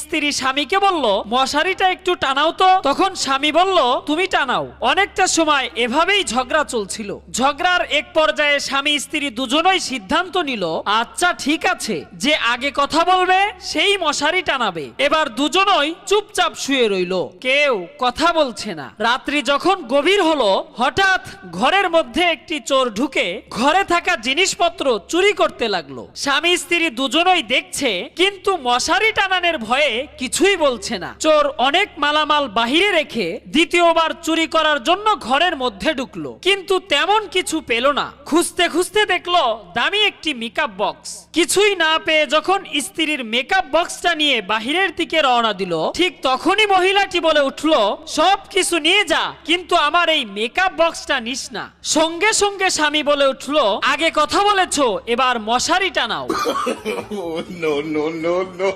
স্ত্রী স্বামীকে বলল, মশারিটা একটু টানাও তো। তখন স্বামী বলল, তুমি টানাও। অনেকটা সময় এভাবেই ঝগড়া চলছিল। ঝগড়ার এক পর্যায়ে স্বামী স্ত্রী দুজনেই সিদ্ধান্ত নিল, আচ্ছা ঠিক আছে, যে আগে কথা বলবে সেই মশারি টানাবে। এবার দুজনই চুপচাপ শুয়ে রইল, কেউ কথা বলছে না। রাত্রি যখন গভীর হলো, হঠাৎ ঘরের মধ্যে একটি চোর ঢুকে ঘরে থাকা জিনিসপত্র চুরি করতে লাগলো। স্বামী স্ত্রী দুজনই দেখছে, কিন্তু মশারি টানানোর ভয়ে কিছুই বলছে না। চোর অনেক মালামাল বাহিরে রেখে দ্বিতীয়বার চুরি করার জন্য ঘরের মধ্যে ঢুকলো, কিন্তু তেমন কিছু পেল না। খুঁজতে খুঁজতে দেখলো দামি একটি মেকআপ বক্স। কিছুই না পেয়ে যখন স্ত্রীর মেকআপ বক্সটা নিয়ে বাহিরের দিকে রওনা দিল, ঠিক তখনই মহিলাটি বলে উঠলো, সব কিছু নিয়ে যা, কিন্তু আমার এই মেকআপ বক্সটা নিস না। সঙ্গে সঙ্গে স্বামী বলে উঠলো, আগে কথা বলেছো, এবার মশারি টানাও। Oh, no, no, no, no.